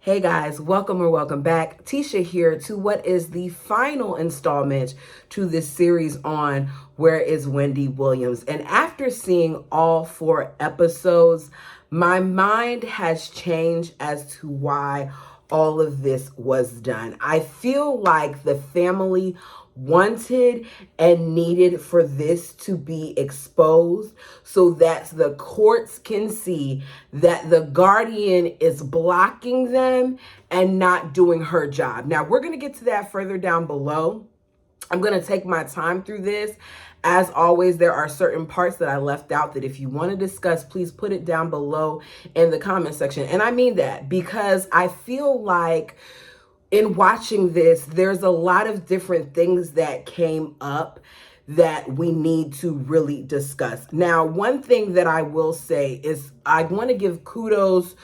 Hey guys, welcome or welcome back. Tisha here to what is the final installment to this series on Where is Wendy Williams. And after seeing all 4 episodes, my mind has changed as to why all of this was done. I feel like the family wanted and needed for this to be exposed so that the courts can see that the guardian is blocking them and not doing her job. Now, we're going to get to that further down below. I'm going to take my time through this. As always, there are certain parts that I left out that if you want to discuss, please put it down below in the comment section. And I mean that because I feel like in watching this, there's a lot of different things that came up that we need to really discuss. Now, one thing that I will say is I want to give kudos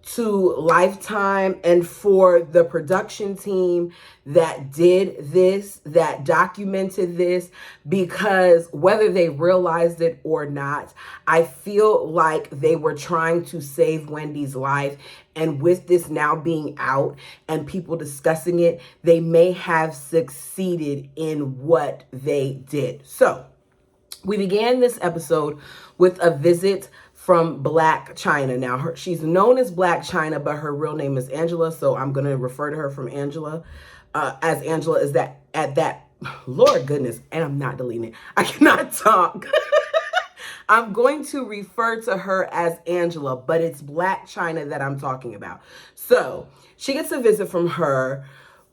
to Lifetime and for the production team that did this, that documented this, because whether they realized it or not, I feel like they were trying to save Wendy's life. And with this now being out and people discussing it, they may have succeeded in what they did. So we began this episode with a visit from Black China. Now, she's known as Black China, but her real name is Angela, so I'm going to refer to her from Angela, as Angela is that at that, Lord goodness, and I'm not deleting it. I cannot talk. I'm going to refer to her as Angela, but it's Black China that I'm talking about. So she gets a visit from her.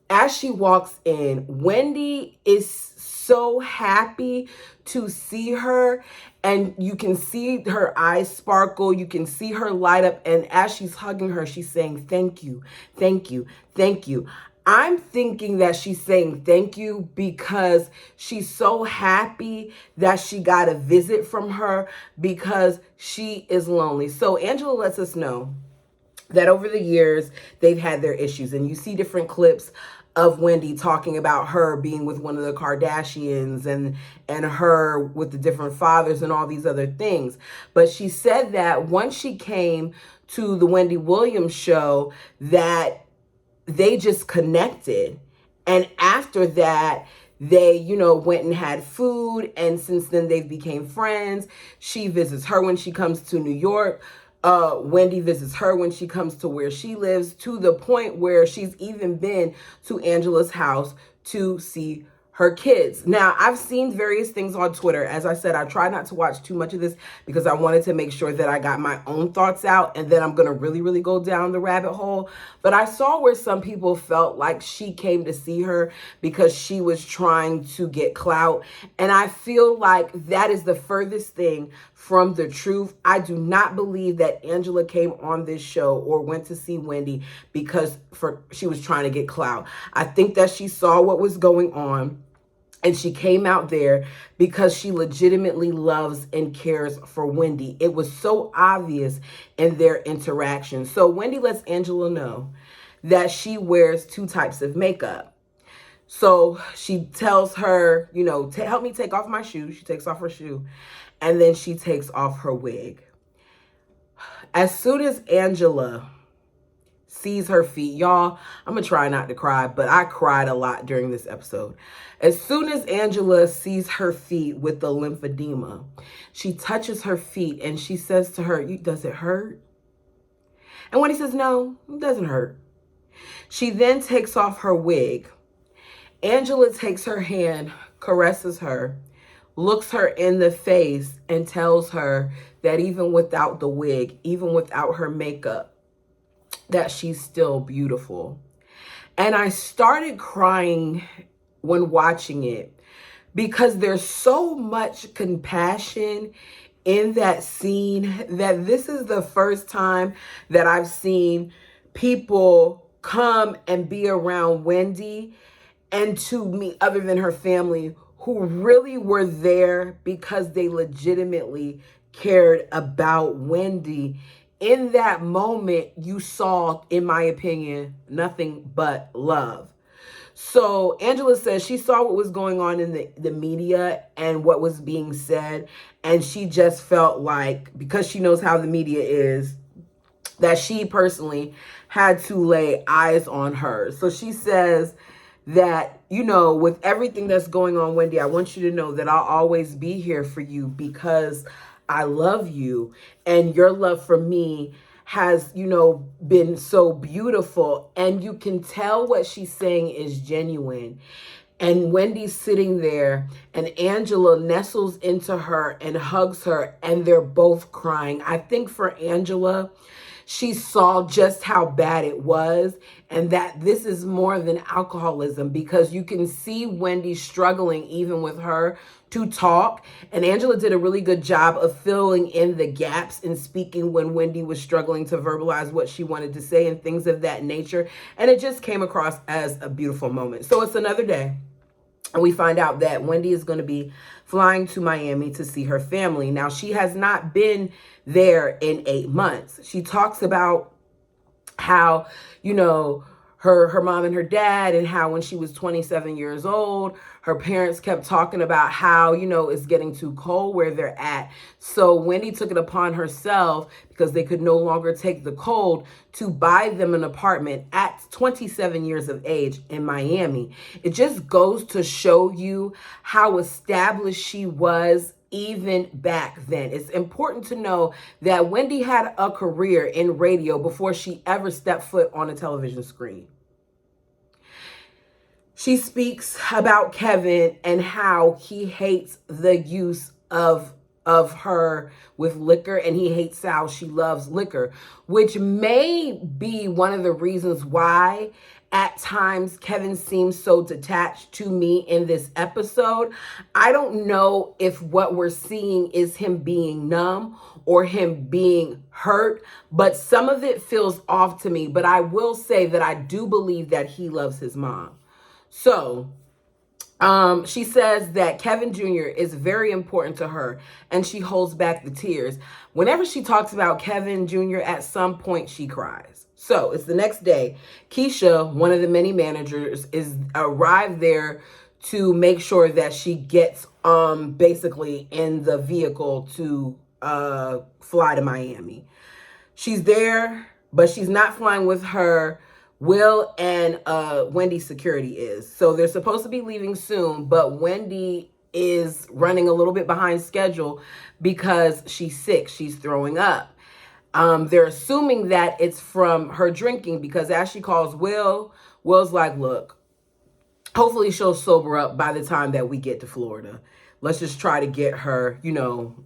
As she walks in, Wendy is so happy to see her, and you can see her eyes sparkle. You can see her light up. And as she's hugging her, she's saying, thank you, thank you, thank you. I'm thinking that she's saying thank you because she's so happy that she got a visit from her because she is lonely. So Angela lets us know that over the years, they've had their issues. And you see different clips of Wendy talking about her being with one of the Kardashians and her with the different fathers and all these other things. But she said that once she came to the Wendy Williams show, that they just connected. And after that, they, went and had food. And since then, they've became friends. She visits her when she comes to New York. Wendy visits her when she comes to where she lives, to the point where she's even been to Angela's house to see her kids. Now, I've seen various things on Twitter. As I said, I try not to watch too much of this because I wanted to make sure that I got my own thoughts out, and then I'm going to really, really go down the rabbit hole. But I saw where some people felt like she came to see her because she was trying to get clout. And I feel like that is the furthest thing from the truth. I do not believe that Angela came on this show or went to see Wendy because she was trying to get clout. I think that she saw what was going on, and she came out there because she legitimately loves and cares for Wendy. It was so obvious in their interaction. So Wendy lets Angela know that she wears 2 types of makeup. So she tells her, help me take off my shoe. She takes off her shoe, and then she takes off her wig. As soon as Angela sees her feet, y'all, I'm gonna try not to cry, but I cried a lot during this episode. As soon as Angela sees her feet with the lymphedema, she touches her feet and she says to her, does it hurt? And when he says, no, it doesn't hurt. She then takes off her wig. Angela takes her hand, caresses her, looks her in the face, and tells her that even without the wig, even without her makeup, that she's still beautiful. And I started crying when watching it because there's so much compassion in that scene that this is the first time that I've seen people come and be around Wendy, and to me, other than her family, who really were there because they legitimately cared about Wendy. In that moment, you saw, in my opinion, nothing but love. So Angela says she saw what was going on in the media and what was being said. And she just felt like, because she knows how the media is, that she personally had to lay eyes on her. So she says that, with everything that's going on, Wendy, I want you to know that I'll always be here for you because I love you, and your love for me has, been so beautiful. And you can tell what she's saying is genuine. And Wendy's sitting there, and Angela nestles into her and hugs her, and they're both crying. I think for Angela, she saw just how bad it was, and that this is more than alcoholism, because you can see Wendy struggling even with her to talk. And Angela did a really good job of filling in the gaps and speaking when Wendy was struggling to verbalize what she wanted to say and things of that nature. And it just came across as a beautiful moment. So it's another day, and we find out that Wendy is going to be flying to Miami to see her family. Now, she has not been there in 8 months. She talks about how, her mom and her dad, and how when she was 27 years old, her parents kept talking about how, it's getting too cold where they're at. So Wendy took it upon herself, because they could no longer take the cold, to buy them an apartment at 27 years of age in Miami. It just goes to show you how established she was even back then. It's important to know that Wendy had a career in radio before she ever stepped foot on a television screen. She speaks about Kevin and how he hates the use of her with liquor, and he hates how she loves liquor, which may be one of the reasons why at times Kevin seems so detached to me in this episode. I don't know if what we're seeing is him being numb or him being hurt, but some of it feels off to me. But I will say that I do believe that he loves his mom. So she says that Kevin Jr. is very important to her, and she holds back the tears. Whenever she talks about Kevin Jr., at some point she cries. So it's the next day. Keisha, one of the many managers, is arrived there to make sure that she gets basically in the vehicle to fly to Miami. She's there, but she's not flying with her. Will and Wendy's security is. So they're supposed to be leaving soon, but Wendy is running a little bit behind schedule because she's sick. She's throwing up. They're assuming that it's from her drinking, because as she calls Will's like, look, hopefully she'll sober up by the time that we get to Florida. Let's just try to get her,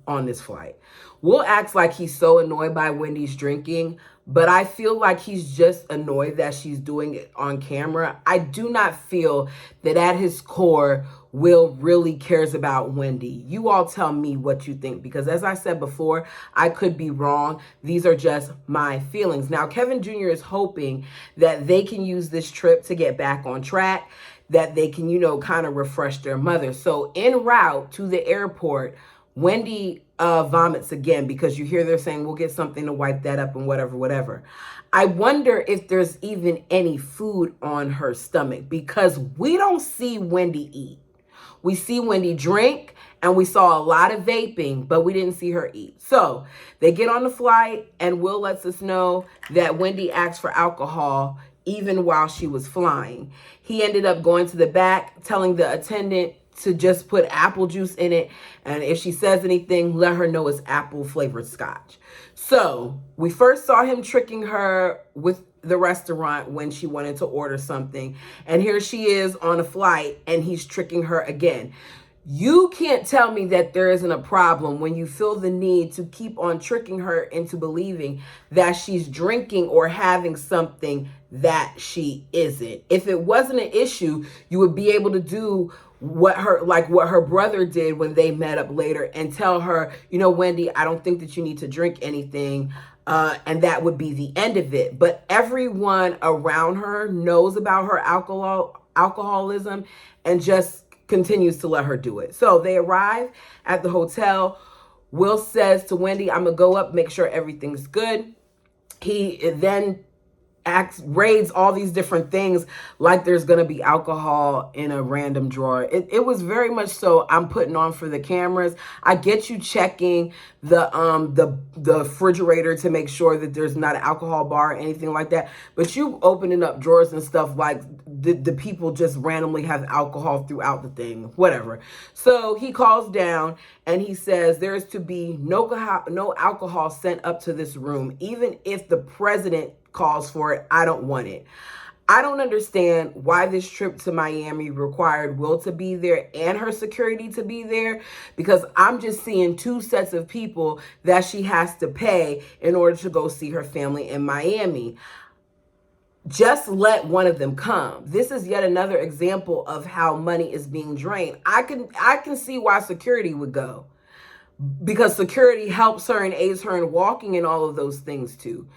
on this flight. Will acts like he's so annoyed by Wendy's drinking, but I feel like he's just annoyed that she's doing it on camera. I do not feel that at his core, Will really cares about Wendy. You all tell me what you think, because as I said before, I could be wrong. These are just my feelings. Now, Kevin Jr. is hoping that they can use this trip to get back on track, that they can, kind of refresh their mother. So en route to the airport, Wendy vomits again, because you hear they're saying, we'll get something to wipe that up and whatever. I wonder if there's even any food on her stomach, because we don't see Wendy eat. We see Wendy drink, and we saw a lot of vaping, but we didn't see her eat. So they get on the flight, and Will lets us know that Wendy asked for alcohol even while she was flying. He ended up going to the back, telling the attendant to just put apple juice in it, and if she says anything, let her know it's apple flavored scotch. So we first saw him tricking her with the restaurant when she wanted to order something, and here she is on a flight, and he's tricking her again. You can't tell me that there isn't a problem when you feel the need to keep on tricking her into believing that she's drinking or having something that she isn't. If it wasn't an issue, you would be able to do what her brother did when they met up later, and tell her, Wendy, I don't think that you need to drink anything. And that would be the end of it. But everyone around her knows about her alcoholism and just continues to let her do it. So they arrive at the hotel. Will says to Wendy, I'm going to go up, make sure everything's good. He then raids all these different things like there's going to be alcohol in a random drawer. It was very much so I'm putting on for the cameras. I get you checking the refrigerator to make sure that there's not an alcohol bar or anything like that, but you opening up drawers and stuff like the people just randomly have alcohol throughout the thing, whatever. So he calls down and he says there is to be no alcohol sent up to this room, even if the president calls for it. I don't want it. I don't understand why this trip to Miami required Will to be there and her security to be there, because I'm just seeing two sets of people that she has to pay in order to go see her family in Miami. Just let one of them come. This is yet another example of how money is being drained. I can see why security would go, because security helps her and aids her in walking and all of those things too.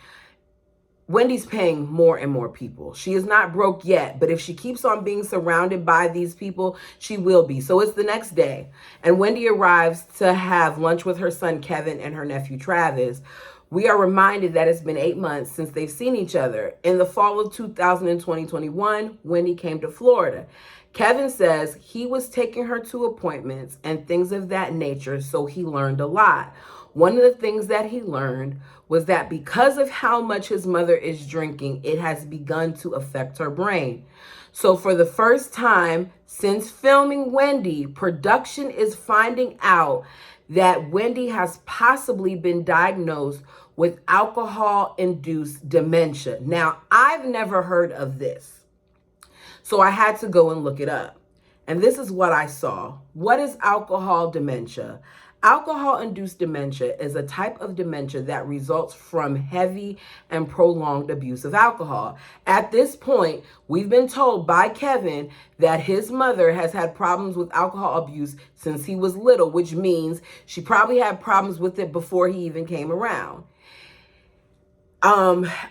Wendy's paying more and more people. She is not broke yet, but if she keeps on being surrounded by these people, she will be. So it's the next day, and Wendy arrives to have lunch with her son, Kevin, and her nephew, Travis. We are reminded that it's been 8 months since they've seen each other. In the fall of 2021, Wendy came to Florida. Kevin says he was taking her to appointments and things of that nature, so he learned a lot. One of the things that he learned was that because of how much his mother is drinking, it has begun to affect her brain. So for the first time since filming Wendy, production is finding out that Wendy has possibly been diagnosed with alcohol-induced dementia. Now, I've never heard of this, so I had to go and look it up. And this is what I saw. What is alcohol dementia? Alcohol-induced dementia is a type of dementia that results from heavy and prolonged abuse of alcohol. At this point, we've been told by Kevin that his mother has had problems with alcohol abuse since he was little, which means she probably had problems with it before he even came around.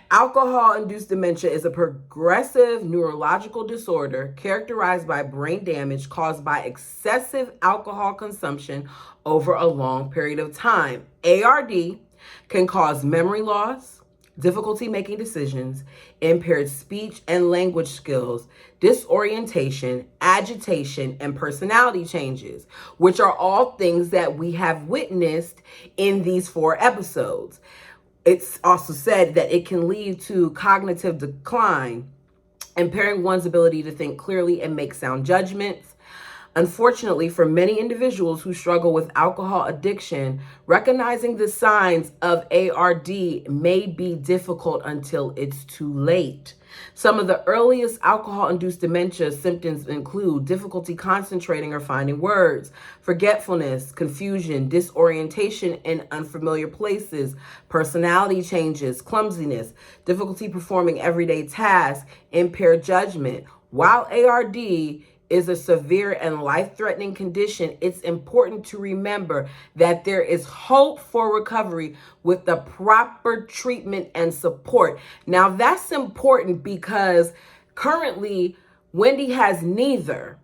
Alcohol-induced dementia is a progressive neurological disorder characterized by brain damage caused by excessive alcohol consumption over a long period of time. ARD can cause memory loss, difficulty making decisions, impaired speech and language skills, disorientation, agitation, and personality changes, which are all things that we have witnessed in these 4 episodes. It's also said that it can lead to cognitive decline, impairing one's ability to think clearly and make sound judgments. Unfortunately, for many individuals who struggle with alcohol addiction, recognizing the signs of ARD may be difficult until it's too late. Some of the earliest alcohol-induced dementia symptoms include difficulty concentrating or finding words, forgetfulness, confusion, disorientation in unfamiliar places, personality changes, clumsiness, difficulty performing everyday tasks, impaired judgment. While ARD is a severe and life-threatening condition, it's important to remember that there is hope for recovery with the proper treatment and support. Now, that's important because currently Wendy has neither.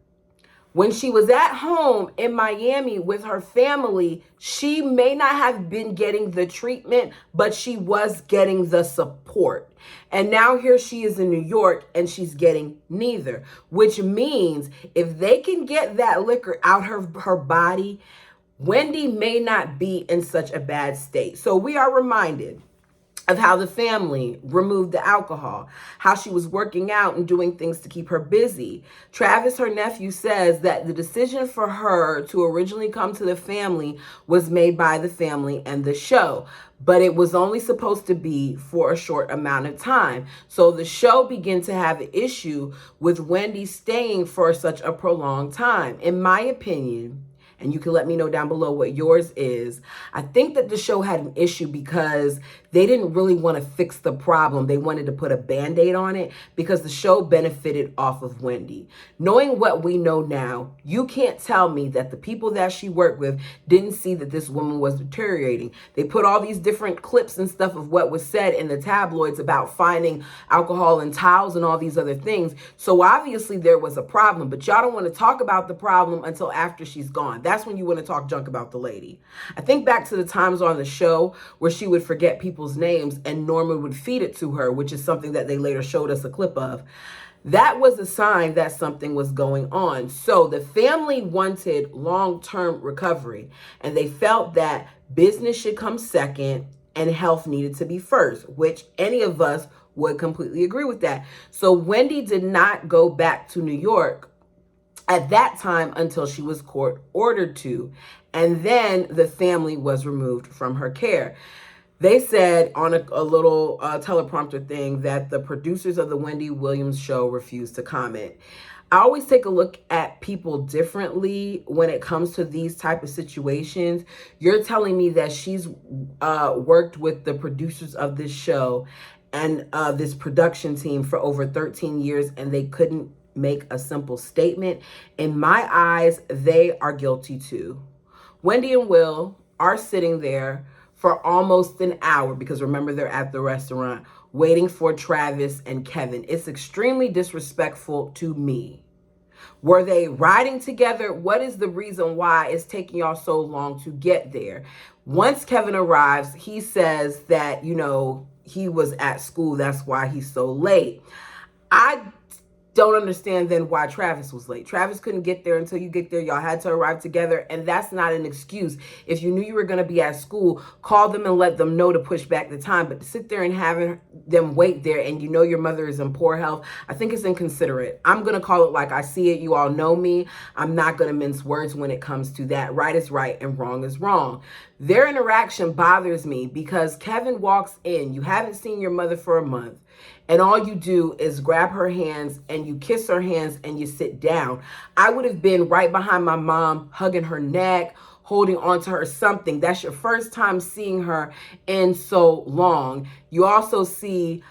When she was at home in Miami with her family, she may not have been getting the treatment, but she was getting the support. And now here she is in New York and she's getting neither, which means if they can get that liquor out her body, Wendy may not be in such a bad state. So we are reminded of how the family removed the alcohol, how she was working out and doing things to keep her busy. Travis, her nephew, says that the decision for her to originally come to the family was made by the family and the show, but it was only supposed to be for a short amount of time. So the show began to have an issue with Wendy staying for such a prolonged time. In my opinion, and you can let me know down below what yours is, I think that the show had an issue because they didn't really want to fix the problem. They wanted to put a Band-Aid on it because the show benefited off of Wendy. Knowing what we know now, you can't tell me that the people that she worked with didn't see that this woman was deteriorating. They put all these different clips and stuff of what was said in the tabloids about finding alcohol in towels and all these other things. So obviously there was a problem, but y'all don't want to talk about the problem until after she's gone. That's when you want to talk junk about the lady. I think back to the times on the show where she would forget people's people's names and Norman would feed it to her, which is something that they later showed us a clip of. That was a sign that something was going on. So the family wanted long-term recovery, and they felt that business should come second and health needed to be first, which any of us would completely agree with that. So Wendy did not go back to New York at that time until she was court ordered to, and then the family was removed from her care. They said on a little teleprompter thing that the producers of the Wendy Williams show refused to comment. I always take a look at people differently when it comes to these type of situations. You're telling me that she's worked with the producers of this show and this production team for over 13 years and they couldn't make a simple statement. In my eyes, they are guilty too. Wendy and Will are sitting there for almost an hour, because remember, they're at the restaurant waiting for Travis and Kevin. It's extremely disrespectful to me. Were they riding together? What is the reason why it's taking y'all so long to get there? Once Kevin arrives, he says that, he was at school. That's why he's so late. I don't understand then why Travis was late. Travis couldn't get there until you get there. Y'all had to arrive together, and that's not an excuse. If you knew you were going to be at school, call them and let them know to push back the time. But to sit there and having them wait there and your mother is in poor health, I think it's inconsiderate. I'm going to call it like I see it. You all know me. I'm not going to mince words when it comes to that. Right is right and wrong is wrong. Their interaction bothers me because Kevin walks in. You haven't seen your mother for a month. And all you do is grab her hands and you kiss her hands and you sit down. I would have been right behind my mom, hugging her neck, holding on to her, something. That's your first time seeing her in so long. You also see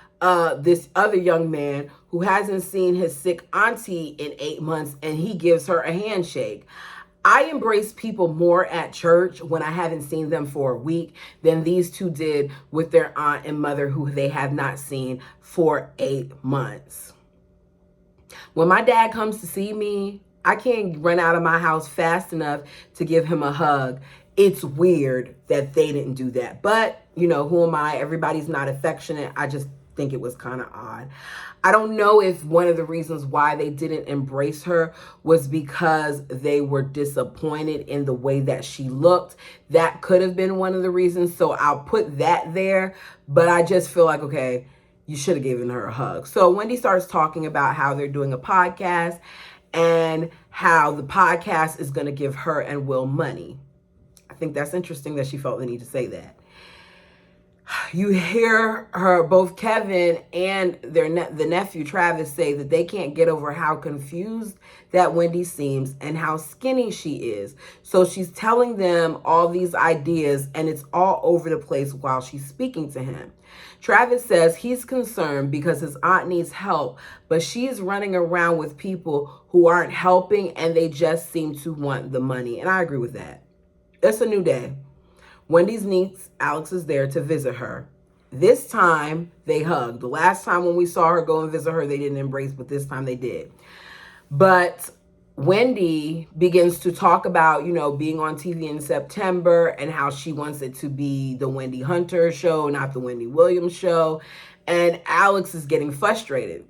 this other young man who hasn't seen his sick auntie in 8 months, and he gives her a handshake. I embrace people more at church when I haven't seen them for a week than these two did with their aunt and mother who they have not seen for 8 months. When my dad comes to see me, I can't run out of my house fast enough to give him a hug. It's weird that they didn't do that. But, who am I? Everybody's not affectionate. I just think it was kind of odd. I don't know if one of the reasons why they didn't embrace her was because they were disappointed in the way that she looked. That could have been one of the reasons. So I'll put that there. But I just feel like, okay, you should have given her a hug. So Wendy starts talking about how they're doing a podcast and how the podcast is going to give her and Will money. I think that's interesting that she felt the need to say that. You hear her, both Kevin and the nephew Travis, say that they can't get over how confused that Wendy seems and how skinny she is. So she's telling them all these ideas and it's all over the place while she's speaking to him. Travis says he's concerned because his aunt needs help, but she's running around with people who aren't helping and they just seem to want the money. And I agree with that. It's a new day. Wendy's niece, Alex, is there to visit her. This time, they hugged. The last time when we saw her go and visit her, they didn't embrace, but this time they did. But Wendy begins to talk about, being on TV in September and how she wants it to be the Wendy Hunter show, not the Wendy Williams show. And Alex is getting frustrated.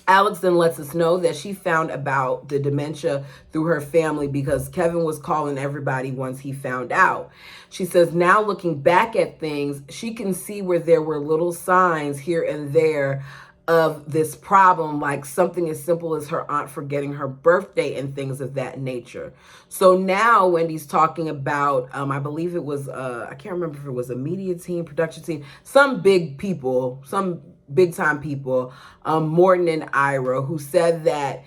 Alex then lets us know that she found about the dementia through her family because Kevin was calling everybody once he found out. She says now looking back at things, she can see where there were little signs here and there of this problem, like something as simple as her aunt forgetting her birthday and things of that nature. So now Wendy's talking about, I believe it was, I can't remember if it was a media team, production team, some big people, some big time people, Morton and Ira, who said that,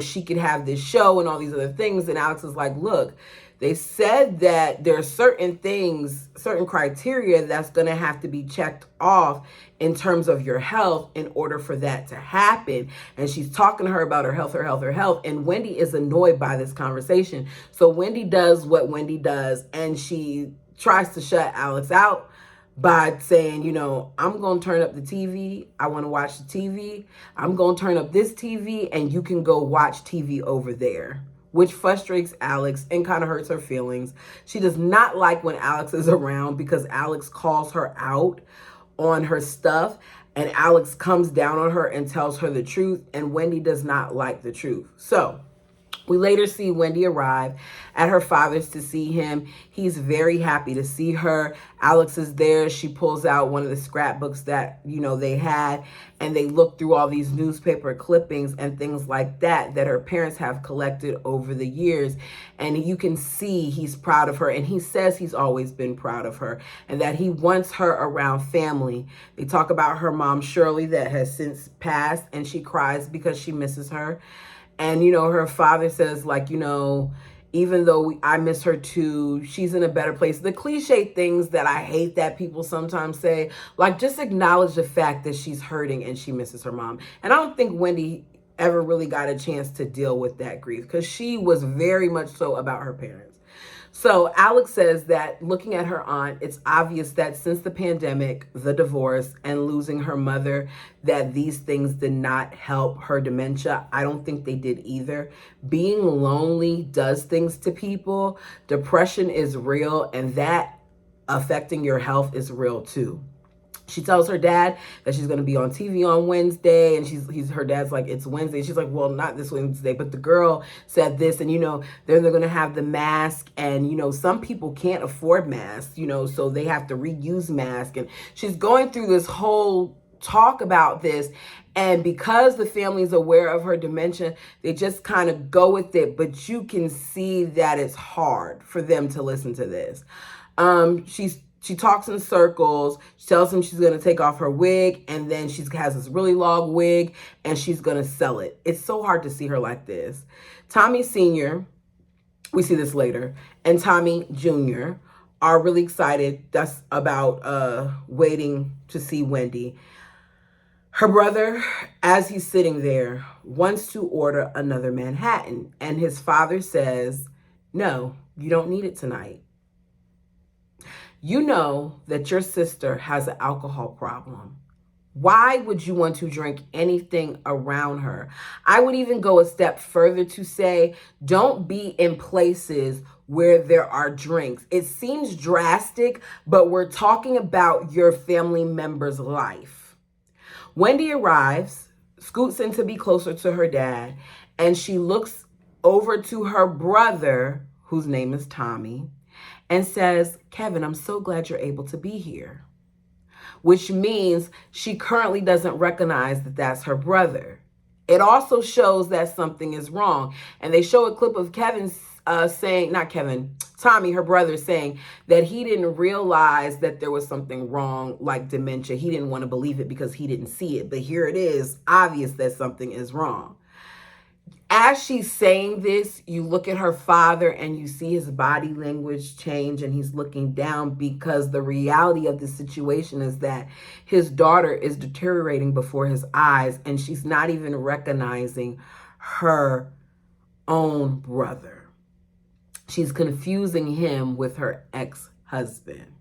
she could have this show and all these other things. And Alex is like, look, they said that there are certain things, certain criteria that's going to have to be checked off in terms of your health in order for that to happen. And she's talking to her about her health, her health, her health. And Wendy is annoyed by this conversation. So Wendy does what Wendy does, and she tries to shut Alex out by saying, I'm going to turn up the TV. I want to watch the TV. I'm going to turn up this TV and you can go watch TV over there, which frustrates Alex and kind of hurts her feelings. She does not like when Alex is around because Alex calls her out on her stuff, and Alex comes down on her and tells her the truth, and Wendy does not like the truth. So we later see Wendy arrive at her father's to see him. He's very happy to see her. Alex is there. She pulls out one of the scrapbooks that, they had, and they look through all these newspaper clippings and things like that her parents have collected over the years. And you can see he's proud of her, and he says he's always been proud of her and that he wants her around family. They talk about her mom, Shirley, that has since passed, and she cries because she misses her. And, her father says, even though I miss her too, she's in a better place. The cliche things that I hate that people sometimes say, just acknowledge the fact that she's hurting and she misses her mom. And I don't think Wendy ever really got a chance to deal with that grief because she was very much so about her parents. So Alex says that looking at her aunt, it's obvious that since the pandemic, the divorce, and losing her mother, that these things did not help her dementia. I don't think they did either. Being lonely does things to people. Depression is real, and that affecting your health is real too. She tells her dad that she's going to be on TV on Wednesday, and her dad's like, it's Wednesday. She's like, well, not this Wednesday, but the girl said this, and then they're going to have the mask, and some people can't afford masks, so they have to reuse masks, and she's going through this whole talk about this, and because the family's aware of her dementia, they just kind of go with it, but you can see that it's hard for them to listen to this. She talks in circles. She tells him she's going to take off her wig, and then she has this really long wig, and she's going to sell it. It's so hard to see her like this. Tommy Sr., we see this later, and Tommy Jr. are really excited. That's about waiting to see Wendy. Her brother, as he's sitting there, wants to order another Manhattan, and his father says, no, you don't need it tonight. You know that your sister has an alcohol problem. Why would you want to drink anything around her? I would even go a step further to say, don't be in places where there are drinks. It seems drastic, but we're talking about your family member's life. Wendy arrives, scoots in to be closer to her dad, and she looks over to her brother, whose name is Tommy, and says, Kevin, I'm so glad you're able to be here. Which means she currently doesn't recognize that that's her brother. It also shows that something is wrong. And they show a clip of Tommy, her brother, saying that he didn't realize that there was something wrong, like dementia. He didn't want to believe it because he didn't see it. But here it is, obvious that something is wrong. As she's saying this, you look at her father and you see his body language change, and he's looking down because the reality of the situation is that his daughter is deteriorating before his eyes, and she's not even recognizing her own brother. She's confusing him with her ex-husband.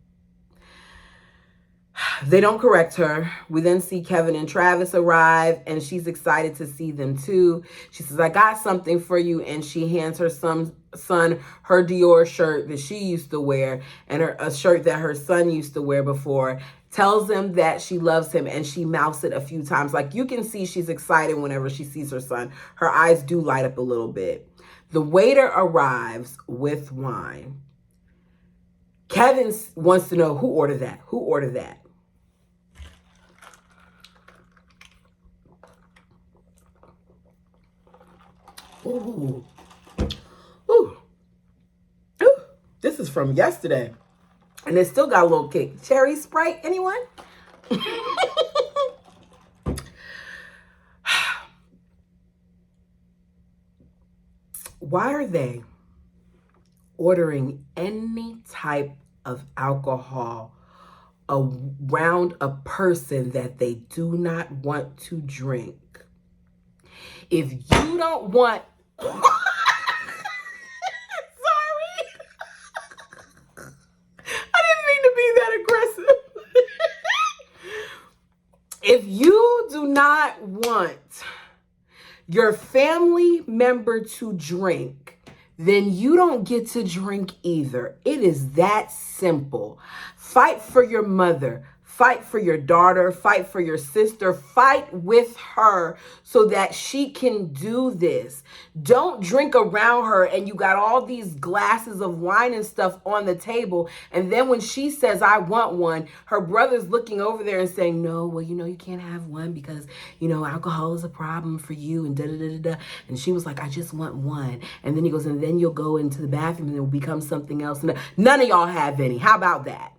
They don't correct her. We then see Kevin and Travis arrive, and she's excited to see them too. She says, I got something for you, and she hands her son her Dior shirt that she used to wear, and a shirt that her son used to wear before. Tells him that she loves him, and she mouths it a few times. You can see she's excited whenever she sees her son. Her eyes do light up a little bit. The waiter arrives with wine. Kevin wants to know who ordered that. Who ordered that? Ooh. Ooh. Ooh. This is from yesterday. And it still got a little kick. Cherry Sprite, anyone? Why are they ordering any type of alcohol around a person that they do not want to drink? If you don't want... Sorry. I didn't mean to be that aggressive. If you do not want your family member to drink, then you don't get to drink either. It is that simple. Fight for your mother. Fight for your daughter, fight for your sister, fight with her so that she can do this. Don't drink around her and you got all these glasses of wine and stuff on the table. And then when she says, I want one, her brother's looking over there and saying, no, well, you can't have one because, alcohol is a problem for you and da-da-da-da-da. And she was like, I just want one. And then he goes, and then you'll go into the bathroom and it will become something else. And none of y'all have any. How about that?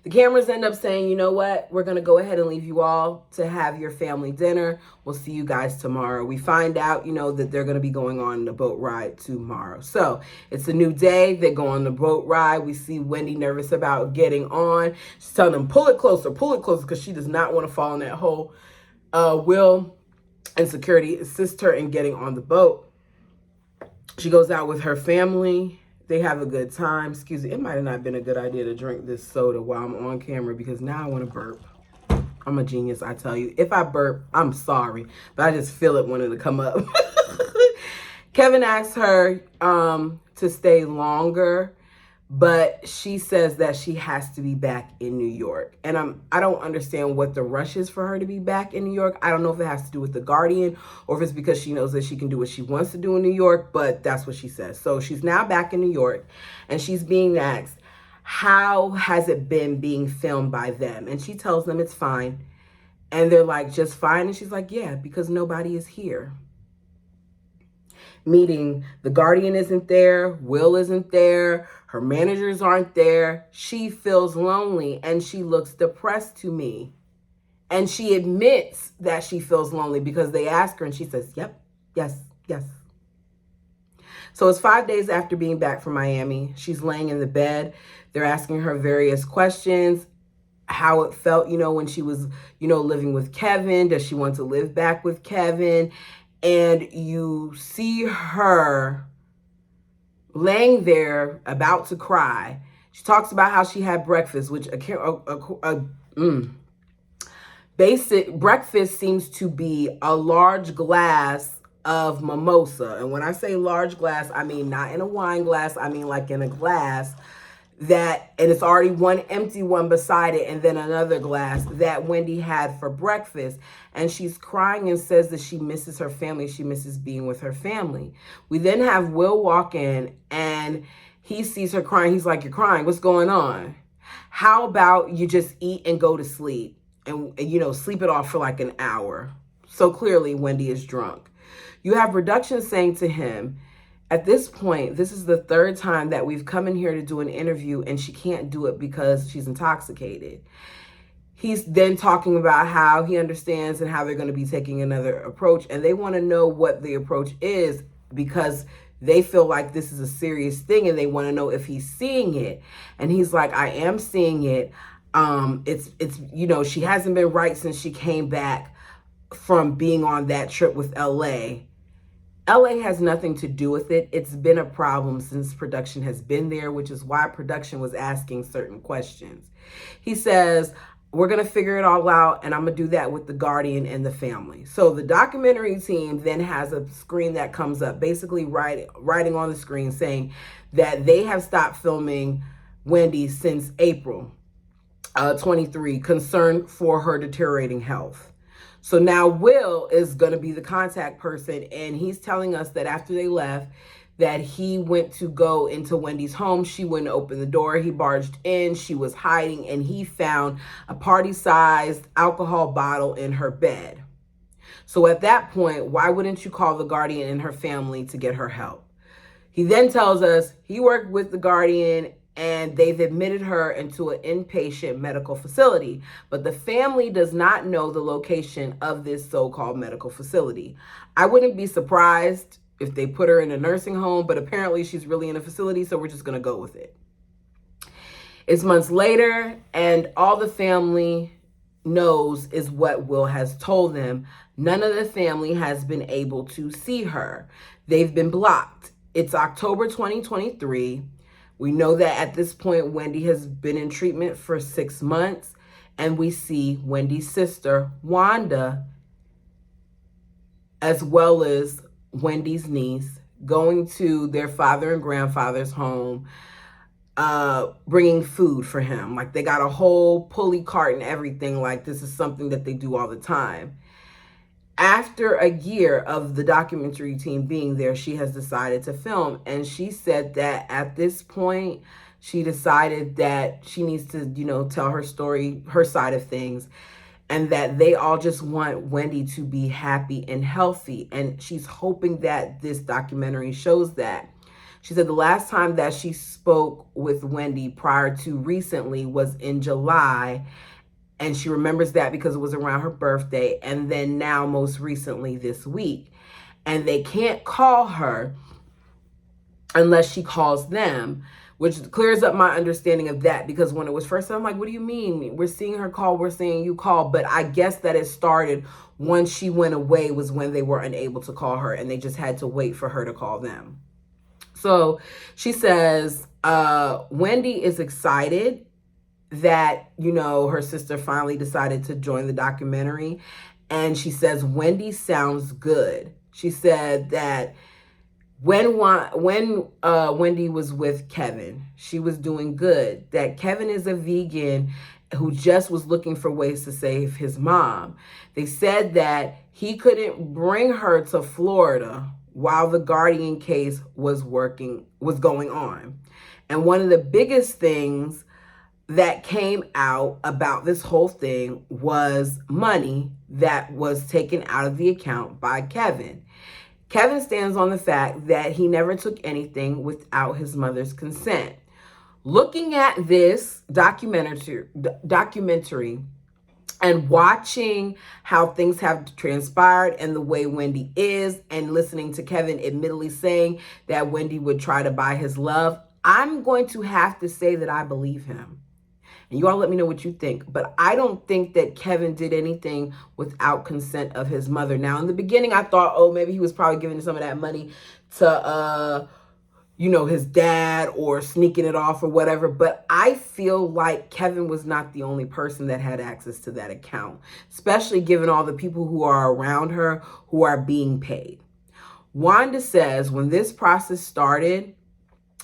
The cameras end up saying, you know what? We're going to go ahead and leave you all to have your family dinner. We'll see you guys tomorrow. We find out, that they're going to be going on the boat ride tomorrow. So it's a new day. They go on the boat ride. We see Wendy nervous about getting on. She's telling them, pull it closer, because she does not want to fall in that hole. Will and security assist her in getting on the boat. She goes out with her family. They have a good time. Excuse me, it might have not been a good idea to drink this soda while I'm on camera because now I want to burp. I'm a genius, I tell you. If I burp, I'm sorry, but I just feel it wanting to come up. Kevin asks her to stay longer, but she says that she has to be back in New York. And I don't understand what the rush is for her to be back in New York. I don't know if it has to do with the Guardian or if it's because she knows that she can do what she wants to do in New York, but that's what she says. So she's now back in New York and she's being asked, how has it been being filmed by them? And she tells them it's fine. And they're like, just fine? And she's like, yeah, because nobody is here. Meaning the Guardian isn't there, Will isn't there, her managers aren't there. She feels lonely and she looks depressed to me. And she admits that she feels lonely because they ask her and she says, yep, yes, yes. So it's 5 days after being back from Miami. She's laying in the bed. They're asking her various questions. How it felt, when she was, living with Kevin. Does she want to live back with Kevin? And you see her laying there about to cry. She talks about how she had breakfast, which basic breakfast seems to be a large glass of mimosa. And when I say large glass, I mean not in a wine glass. I mean like in a glass and it's already one empty one beside it and then another glass that Wendy had for breakfast. And she's crying and says that she misses her family. She misses being with her family. We then have Will walk in and he sees her crying. He's like, you're crying. What's going on? How about you just eat and go to sleep and sleep it off for like an hour? So clearly Wendy is drunk. You have production saying to him, at this point, this is the third time that we've come in here to do an interview and she can't do it because she's intoxicated. He's then talking about how he understands and how they're going to be taking another approach. And they want to know what the approach is because they feel like this is a serious thing and they want to know if he's seeing it. And he's like, I am seeing it. It's she hasn't been right since she came back from being on that trip with LA. LA has nothing to do with it. It's been a problem since production has been there, which is why production was asking certain questions. He says, we're going to figure it all out, and I'm going to do that with the Guardian and the family. So the documentary team then has a screen that comes up, basically writing on the screen saying that they have stopped filming Wendy since April 23, concerned for her deteriorating health. So now Will is going to be the contact person, and he's telling us that after they left, that he went to go into Wendy's home. She wouldn't open the door. He barged in. She was hiding, and he found a party-sized alcohol bottle in her bed. So at that point, why wouldn't you call the Guardian and her family to get her help? He then tells us he worked with the Guardian and they've admitted her into an inpatient medical facility, but the family does not know the location of this so-called medical facility. I wouldn't be surprised if they put her in a nursing home, but apparently she's really in a facility, so we're just going to go with it. It's months later, and all the family knows is what Will has told them. None of the family has been able to see her. They've been blocked. It's October 2023. We know that at this point, Wendy has been in treatment for 6 months, and we see Wendy's sister, Wanda, as well as Wendy's niece, going to their father and grandfather's home. bringing food for him. Like they got a whole pulley cart and everything. Like this is something that they do all the time. After a year of the documentary team being there, she has decided to film. And she said that at this point, she decided that she needs to, tell her story, her side of things, and that they all just want Wendy to be happy and healthy. And she's hoping that this documentary shows that. She said the last time that she spoke with Wendy prior to recently was in July. And she remembers that because it was around her birthday. And then now, most recently this week. And they can't call her unless she calls them, which clears up my understanding of that. Because when it was first, I'm like, what do you mean? We're seeing her call, we're seeing you call. But I guess that it started once she went away was when they were unable to call her. And they just had to wait for her to call them. So she says, Wendy is excited that, her sister finally decided to join the documentary. And she says, Wendy sounds good. She said that when Wendy was with Kevin, she was doing good. That Kevin is a vegan who just was looking for ways to save his mom. They said that he couldn't bring her to Florida while the Guardian case was going on. And one of the biggest things that came out about this whole thing was money that was taken out of the account by Kevin. Kevin stands on the fact that he never took anything without his mother's consent. Looking at this documentary and watching how things have transpired and the way Wendy is, and listening to Kevin admittedly saying that Wendy would try to buy his love, I'm going to have to say that I believe him. And you all let me know what you think. But I don't think that Kevin did anything without consent of his mother. Now, in the beginning, I thought, oh, maybe he was probably giving some of that money to, his dad, or sneaking it off or whatever. But I feel like Kevin was not the only person that had access to that account, especially given all the people who are around her who are being paid. Wanda says when this process started,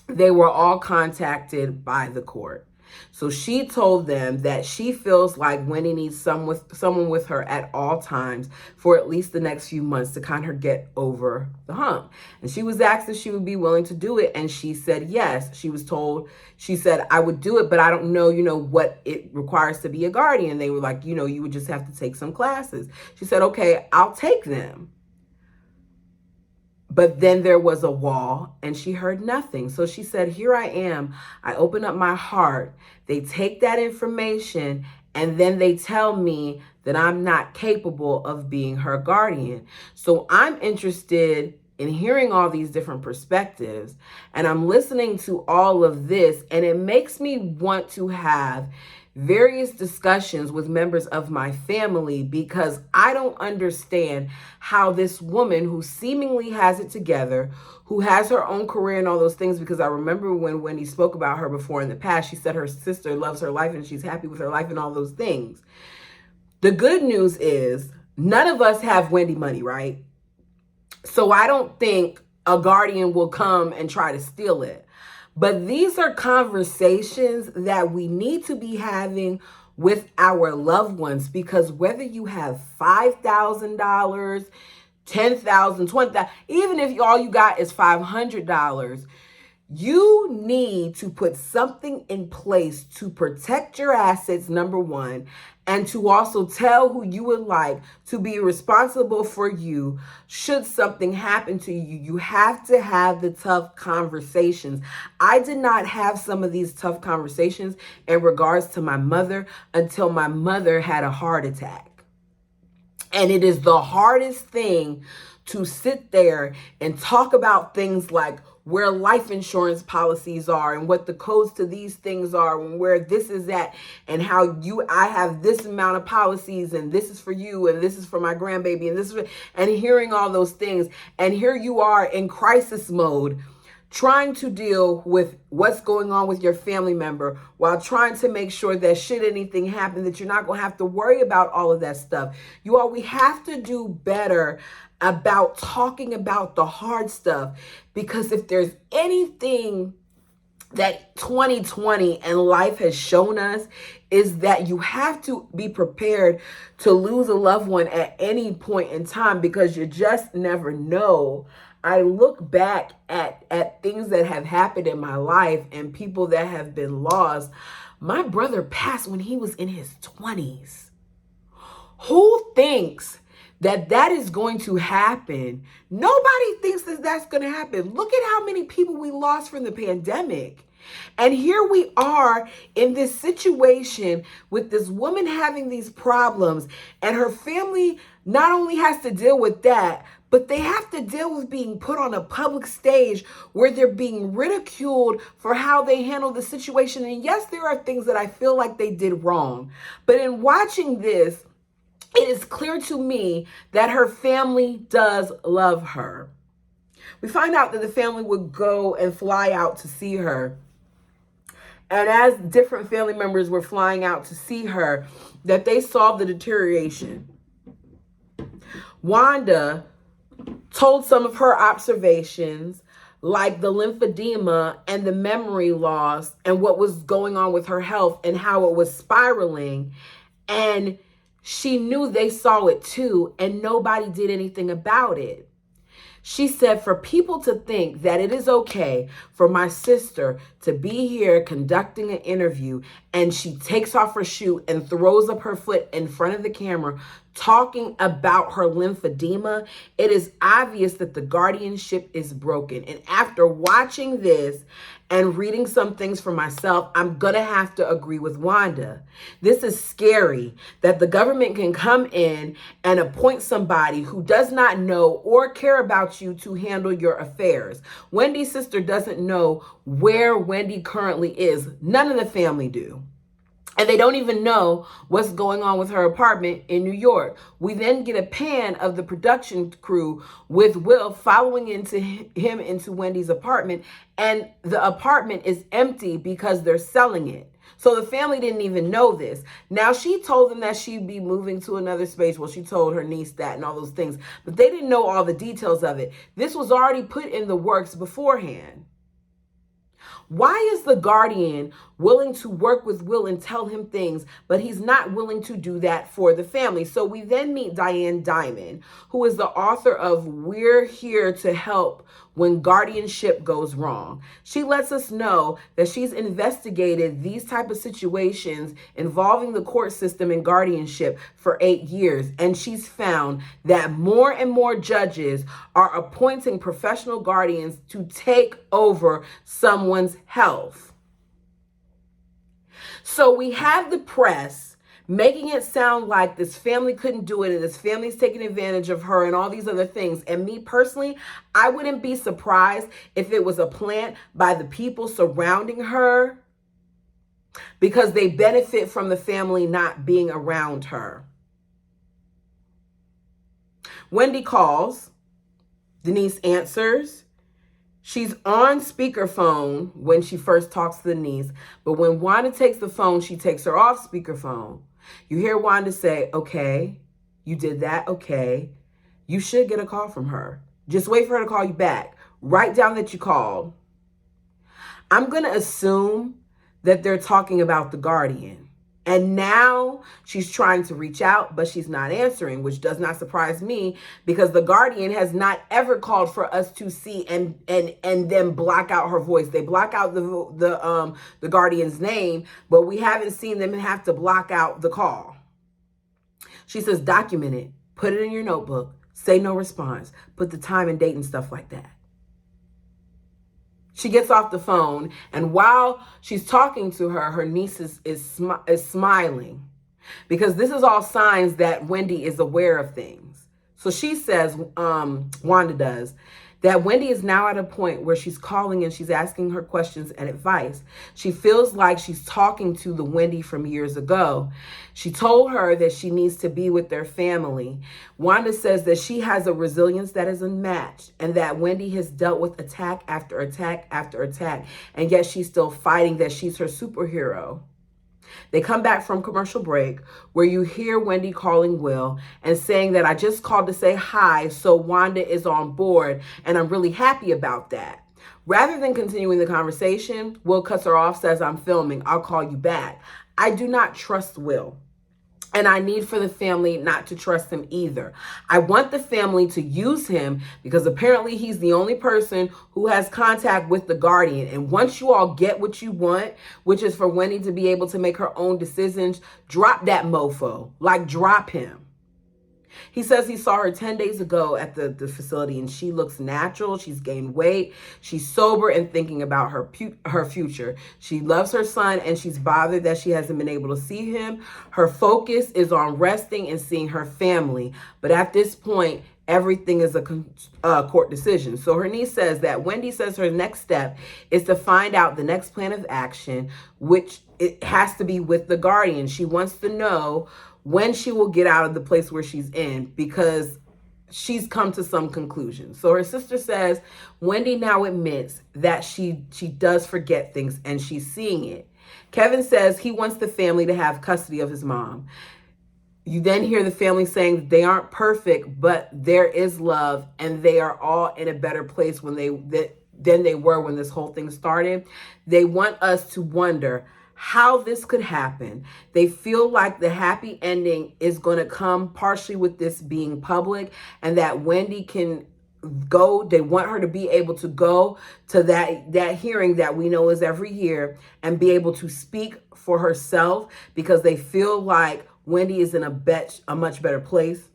they were all contacted by the court. So she told them that she feels like Wendy needs someone with her at all times for at least the next few months to kind of get over the hump. And she was asked if she would be willing to do it. And she said yes. She said, I would do it, but I don't know, what it requires to be a guardian. They were like, you would just have to take some classes. She said, okay, I'll take them. But then there was a wall and she heard nothing. So she said, here I am. I open up my heart. They take that information and then they tell me that I'm not capable of being her guardian. So I'm interested in hearing all these different perspectives, and I'm listening to all of this, and it makes me want to have various discussions with members of my family, because I don't understand how this woman who seemingly has it together, who has her own career and all those things, because I remember when Wendy spoke about her before in the past, she said her sister loves her life and she's happy with her life and all those things. The good news is none of us have Wendy money, right? So I don't think a guardian will come and try to steal it. But these are conversations that we need to be having with our loved ones, because whether you have $5,000, $10,000, $20,000, even if all you got is $500, you need to put something in place to protect your assets, number one, and to also tell who you would like to be responsible for you should something happen to you. You have to have the tough conversations. I did not have some of these tough conversations in regards to my mother until my mother had a heart attack. And it is the hardest thing to sit there and talk about things like where life insurance policies are and what the codes to these things are and where this is at and how I have this amount of policies and this is for you and this is for my grandbaby and this is and hearing all those things. And here you are in crisis mode, trying to deal with what's going on with your family member while trying to make sure that should anything happen, that you're not going to have to worry about all of that stuff. We have to do better about talking about the hard stuff, because if there's anything that 2020 and life has shown us is that you have to be prepared to lose a loved one at any point in time, because you just never know. I look back at things that have happened in my life and people that have been lost. My brother passed when he was in his 20s. Who thinks that that is going to happen? Nobody thinks that that's going to happen. Look at how many people we lost from the pandemic. And here we are in this situation with this woman having these problems, and her family not only has to deal with that, but they have to deal with being put on a public stage where they're being ridiculed for how they handle the situation. And yes, there are things that I feel like they did wrong. But in watching this, it is clear to me that her family does love her. We find out that the family would go and fly out to see her. And as different family members were flying out to see her, that they saw the deterioration. Wanda told some of her observations, like the lymphedema and the memory loss and what was going on with her health and how it was spiraling. And she knew they saw it too, and nobody did anything about it. She said, for people to think that it is okay for my sister to be here conducting an interview, and she takes off her shoe and throws up her foot in front of the camera talking about her lymphedema, it is obvious that the guardianship is broken. And after watching this and reading some things for myself, I'm going to have to agree with Wanda. This is scary that the government can come in and appoint somebody who does not know or care about you to handle your affairs. Wendy's sister doesn't know where Wendy currently is. None of the family do. And they don't even know what's going on with her apartment in New York. We then get a pan of the production crew with Will following him into Wendy's apartment, and the apartment is empty because they're selling it. So the family didn't even know this. Now, she told them that she'd be moving to another space. Well, she told her niece that and all those things, but they didn't know all the details of it. This was already put in the works beforehand. Why is the guardian willing to work with Will and tell him things, but he's not willing to do that for the family? So we then meet Diane Dimond, who is the author of We're Here to Help When Guardianship Goes Wrong. She lets us know that she's investigated these type of situations involving the court system and guardianship for 8 years. And she's found that more and more judges are appointing professional guardians to take over someone's health. So we have the press making it sound like this family couldn't do it and this family's taking advantage of her and all these other things. And me personally, I wouldn't be surprised if it was a plant by the people surrounding her because they benefit from the family not being around her. Wendy calls. Denise answers. She's on speakerphone when she first talks to the niece, but when Wanda takes the phone, she takes her off speakerphone. You hear Wanda say, okay, you did that, okay. You should get a call from her. Just wait for her to call you back. Write down that you called. I'm going to assume that they're talking about the guardian. And now she's trying to reach out, but she's not answering, which does not surprise me because the guardian has not ever called for us to see and then block out her voice. They block out the guardian's name, but we haven't seen them have to block out the call. She says, document it, put it in your notebook, say no response, put the time and date and stuff like that. She gets off the phone, and while she's talking to her, her niece is smiling because this is all signs that Wendy is aware of things. So she says, Wanda does, that Wendy is now at a point where she's calling and she's asking her questions and advice. She feels like she's talking to the Wendy from years ago. She told her that she needs to be with their family. Wanda says that she has a resilience that is unmatched and that Wendy has dealt with attack after attack after attack, and yet she's still fighting, that she's her superhero. They come back from commercial break where you hear Wendy calling Will and saying that I just called to say hi, so Wanda is on board, and I'm really happy about that. Rather than continuing the conversation, Will cuts her off, says, "I'm filming. I'll call you back." I do not trust Will. And I need for the family not to trust him either. I want the family to use him because apparently he's the only person who has contact with the guardian. And once you all get what you want, which is for Wendy to be able to make her own decisions, drop that mofo. Like, drop him. He says he saw her 10 days ago at the facility and she looks natural. She's gained weight. She's sober and thinking about her future. She loves her son and she's bothered that she hasn't been able to see him. Her focus is on resting and seeing her family. But at this point, everything is a court decision. So her niece says that Wendy says her next step is to find out the next plan of action, which it has to be with the guardian. She wants to know when she will get out of the place where she's in because she's come to some conclusion. So her sister says Wendy now admits that she does forget things and she's seeing it. Kevin says he wants the family to have custody of his mom. You then hear the family saying they aren't perfect, but there is love and they are all in a better place than they were when this whole thing started. They want us to wonder how this could happen. They feel like the happy ending is going to come partially with this being public and that Wendy can go. They want her to be able to go to that hearing that we know is every year and be able to speak for herself because they feel like Wendy is in a much better place.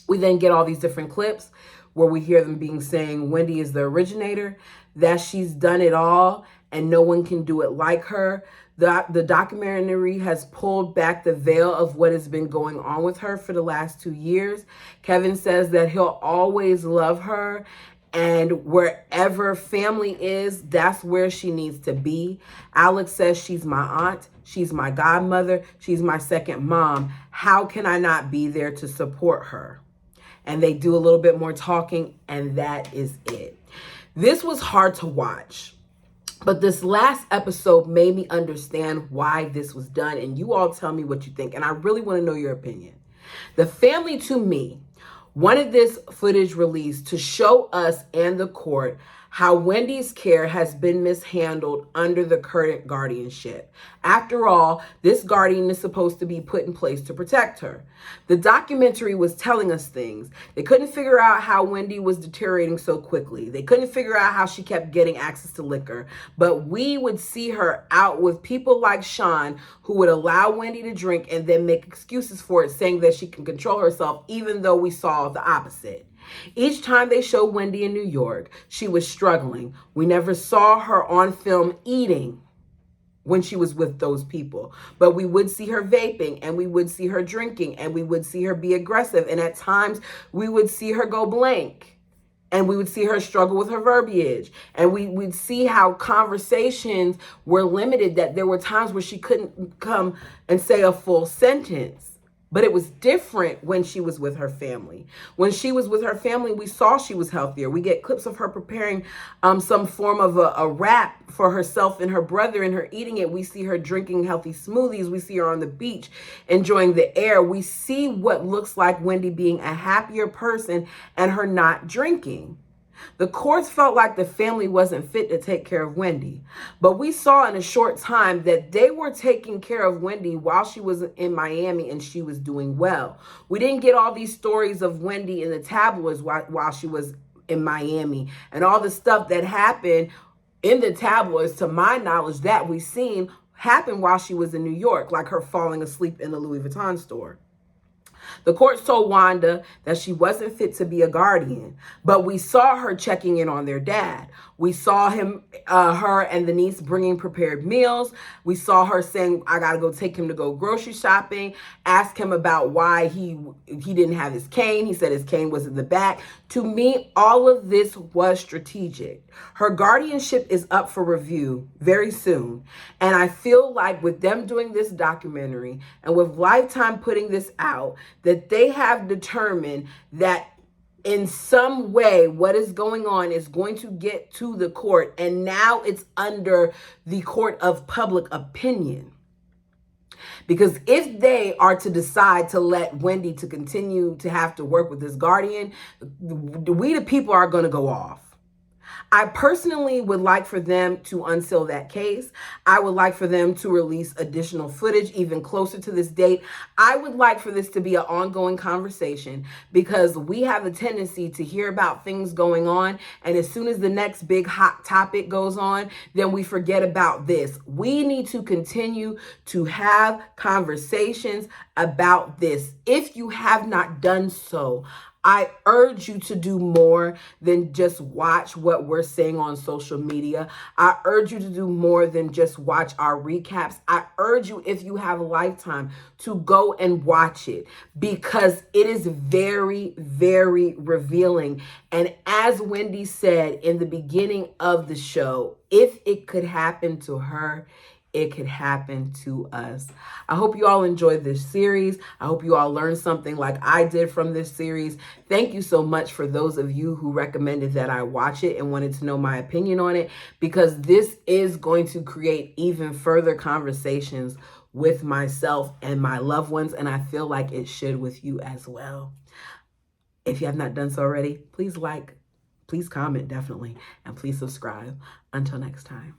We then get all these different clips where we hear them saying Wendy is the originator, that she's done it all and no one can do it like her. The documentary has pulled back the veil of what has been going on with her for the last 2 years. Kevin says that he'll always love her and wherever family is, that's where she needs to be. Alex says she's my aunt. She's my godmother. She's my second mom. How can I not be there to support her? And they do a little bit more talking and that is it. This was hard to watch. But this last episode made me understand why this was done. And you all tell me what you think. And I really want to know your opinion. The family, to me, wanted this footage released to show us and the court how Wendy's care has been mishandled under the current guardianship. After all, this guardian is supposed to be put in place to protect her. The documentary was telling us things. They couldn't figure out how Wendy was deteriorating so quickly. They couldn't figure out how she kept getting access to liquor. But we would see her out with people like Sean who would allow Wendy to drink and then make excuses for it, saying that she can control herself, even though we saw the opposite. Each time they showed Wendy in New York, she was struggling. We never saw her on film eating when she was with those people. But we would see her vaping and we would see her drinking and we would see her be aggressive. And at times we would see her go blank and we would see her struggle with her verbiage. And we'd see how conversations were limited, that there were times where she couldn't come and say a full sentence. But it was different when she was with her family. When she was with her family, we saw she was healthier. We get clips of her preparing some form of a wrap for herself and her brother and her eating it. We see her drinking healthy smoothies. We see her on the beach enjoying the air. We see what looks like Wendy being a happier person and her not drinking. The courts felt like the family wasn't fit to take care of Wendy, but we saw in a short time that they were taking care of Wendy while she was in Miami and she was doing well. We didn't get all these stories of Wendy in the tabloids while she was in Miami and all the stuff that happened in the tabloids, to my knowledge, that we've seen happen while she was in New York, like her falling asleep in the Louis Vuitton store. The court told Wanda that she wasn't fit to be a guardian, but we saw her checking in on their dad. We saw her and the niece bringing prepared meals. We saw her saying, I got to go take him to go grocery shopping, ask him about why he didn't have his cane. He said his cane was in the back. To me, all of this was strategic. Her guardianship is up for review very soon. And I feel like with them doing this documentary and with Lifetime putting this out, that they have determined that in some way what is going on is going to get to the court, and now it's under the court of public opinion. Because if they are to decide to let Wendy to continue to have to work with this guardian, we the people are going to go off. I personally would like for them to unseal that case. I would like for them to release additional footage even closer to this date. I would like for this to be an ongoing conversation, because we have a tendency to hear about things going on, and as soon as the next big hot topic goes on, then we forget about this. We need to continue to have conversations about this. If you have not done so, I urge you to do more than just watch what we're saying on social media. I urge you to do more than just watch our recaps. I urge you, if you have a Lifetime, to go and watch it, because it is very, very revealing. And as Wendy said in the beginning of the show, if it could happen to her, it could happen to us. I hope you all enjoyed this series. I hope you all learned something like I did from this series. Thank you so much for those of you who recommended that I watch it and wanted to know my opinion on it, because this is going to create even further conversations with myself and my loved ones, and I feel like it should with you as well. If you have not done so already, please like, please comment, definitely, and please subscribe. Until next time.